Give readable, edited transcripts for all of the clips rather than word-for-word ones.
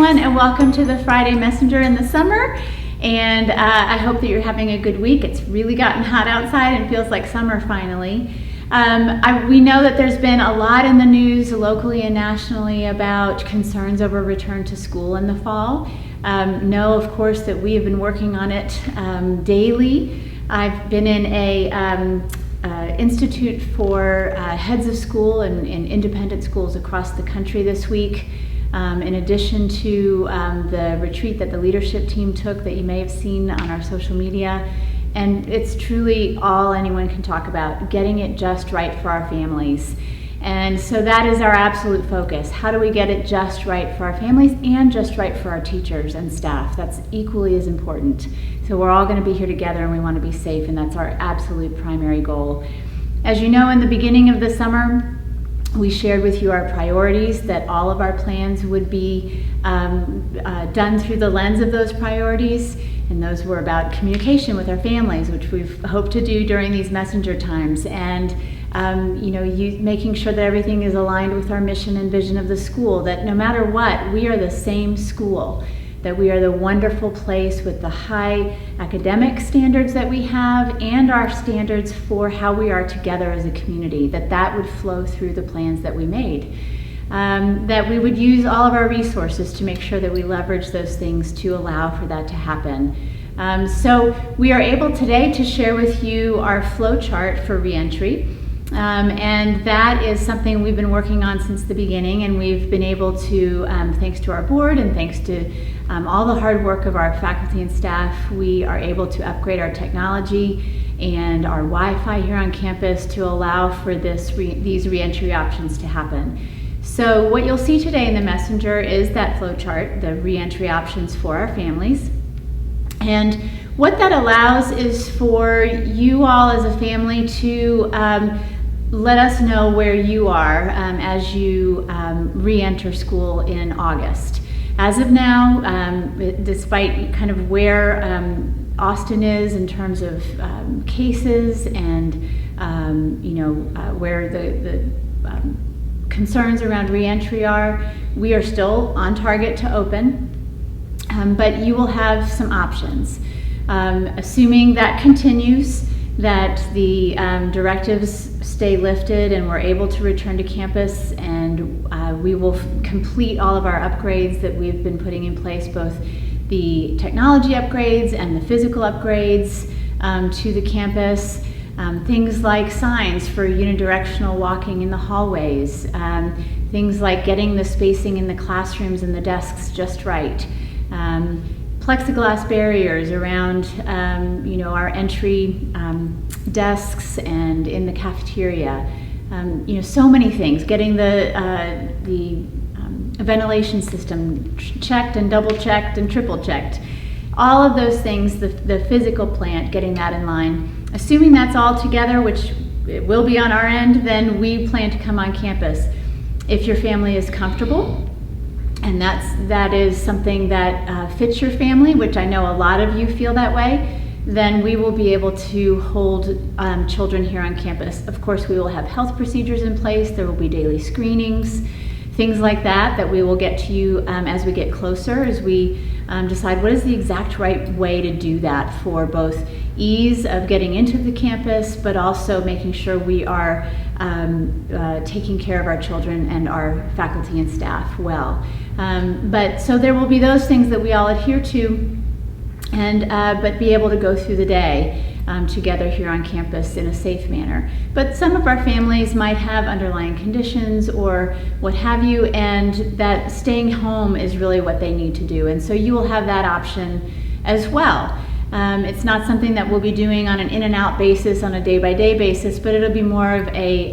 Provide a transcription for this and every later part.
everyone, and welcome to the Friday Messenger in the summer. And I hope that you're having a good week. It's really gotten hot outside and feels like summer finally. We know that there's been a lot in the news locally and nationally about concerns over return to school in the fall. Know, of course, that we have been working on it daily. I've been in a institute for heads of school and independent schools across the country this week. In addition to the retreat that the leadership team took that you may have seen on our social media. And it's truly all anyone can talk about, getting it just right for our families. And so that is our absolute focus. How do we get it just right for our families and just right for our teachers and staff? That's equally as important. So we're all going to be here together and we want to be safe, and that's our absolute primary goal. As you know, in the beginning of the summer, we shared with you our priorities, that all of our plans would be done through the lens of those priorities. And those were about communication with our families, which we've hoped to do during these messenger times. And making sure that everything is aligned with our mission and vision of the school, that no matter what, we are the same school, that we are the wonderful place with the high academic standards that we have and our standards for how we are together as a community, that would flow through the plans that we made. That we would use all of our resources to make sure that we leverage those things to allow for that to happen. So we are able today to share with you our flow chart for reentry. And that is something we've been working on since the beginning, and we've been able to, thanks to our board and thanks to all the hard work of our faculty and staff, we are able to upgrade our technology and our Wi-Fi here on campus to allow for these reentry options to happen. So what you'll see today in the messenger is that flow chart, the reentry options for our families. And what that allows is for you all as a family to let us know where you are as you re-enter school in August. As of now, despite kind of where Austin is in terms of cases and where the concerns around re-entry are, we are still on target to open, but you will have some options. Assuming that continues, that the directives stay lifted and we're able to return to campus, and we will complete all of our upgrades that we've been putting in place, both the technology upgrades and the physical upgrades to the campus. Things like signs for unidirectional walking in the hallways, things like getting the spacing in the classrooms and the desks just right. Plexiglass barriers around our entry desks and in the cafeteria. So many things. Getting the ventilation system checked and double checked and triple checked. All of those things, the physical plant, getting that in line. Assuming that's all together, which it will be on our end, then we plan to come on campus. If your family is comfortable, and that is something that fits your family, which I know a lot of you feel that way, then we will be able to hold children here on campus. Of course, we will have health procedures in place. There will be daily screenings, things like that we will get to you as we get closer, as we decide what is the exact right way to do that for both ease of getting into the campus, but also making sure we are taking care of our children and our faculty and staff well. But so there will be those things that we all adhere to, and but be able to go through the day together here on campus in a safe manner. But some of our families might have underlying conditions or what have you, and that staying home is really what they need to do. And so you will have that option as well. It's not something that we'll be doing on an in and out basis, on a day-by-day basis, but it'll be more of a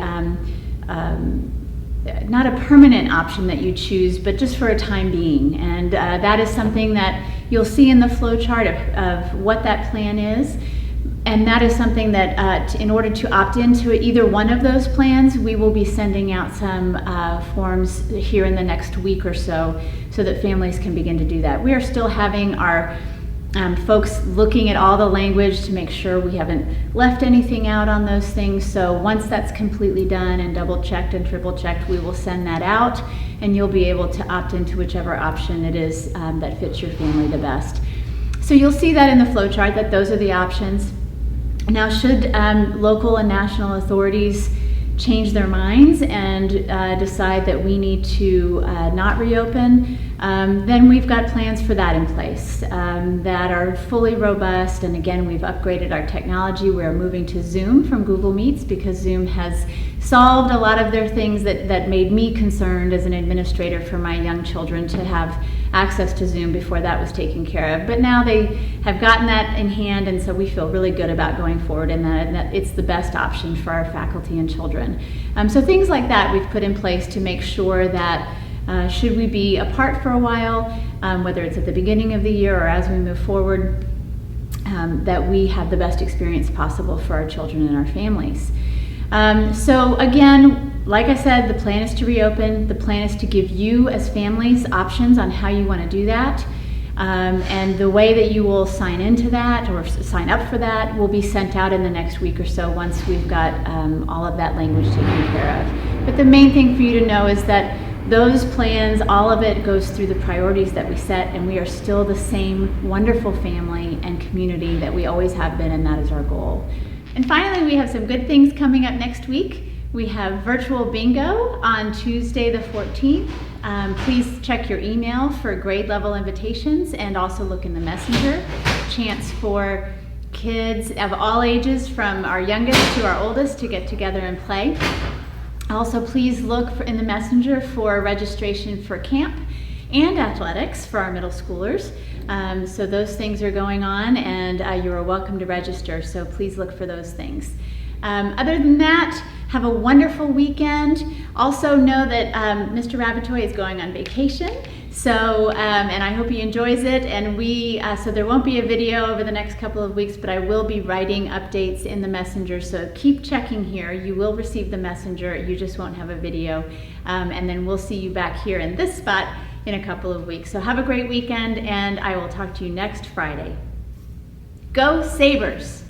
not a permanent option that you choose, but just for a time being. And that is something that you'll see in the flow chart of what that plan is. And that is something that in order to opt into either one of those plans, we will be sending out some forms here in the next week or so that families can begin to do that. We are still having our folks looking at all the language to make sure we haven't left anything out on those things. So once that's completely done and double checked and triple checked, we will send that out, and you'll be able to opt into whichever option it is that fits your family the best. So you'll see that in the flow chart that those are the options. Now, should local and national authorities change their minds and decide that we need to not reopen, then we've got plans for that in place that are fully robust. And again, we've upgraded our technology. We're moving to Zoom from Google Meets because Zoom has solved a lot of their things that made me concerned as an administrator for my young children to have access to Zoom before that was taken care of. But now they have gotten that in hand, and so we feel really good about going forward and that it's the best option for our faculty and children. So things like that we've put in place to make sure that should we be apart for a while, whether it's at the beginning of the year or as we move forward, that we have the best experience possible for our children and our families. So again, like I said, the plan is to reopen. The plan is to give you as families options on how you want to do that. And the way that you will sign into that or sign up for that will be sent out in the next week or so once we've got all of that language taken care of. But the main thing for you to know is that those plans, all of it goes through the priorities that we set, and we are still the same wonderful family and community that we always have been, and that is our goal. And finally, we have some good things coming up next week. We have virtual bingo on Tuesday the 14th. Please check your email for grade level invitations and also look in the messenger. Chance for kids of all ages from our youngest to our oldest to get together and play. Also, please look in the messenger for registration for camp and athletics for our middle schoolers. So those things are going on, and you are welcome to register, so please look for those things. Other than that, have a wonderful weekend. Also know that Mr. Rabbitoy is going on vacation, so and I hope he enjoys it. And so there won't be a video over the next couple of weeks, but I will be writing updates in the messenger. So keep checking here. You will receive the messenger. You just won't have a video, and then we'll see you back here in this spot in a couple of weeks. So have a great weekend, and I will talk to you next Friday. Go Sabers!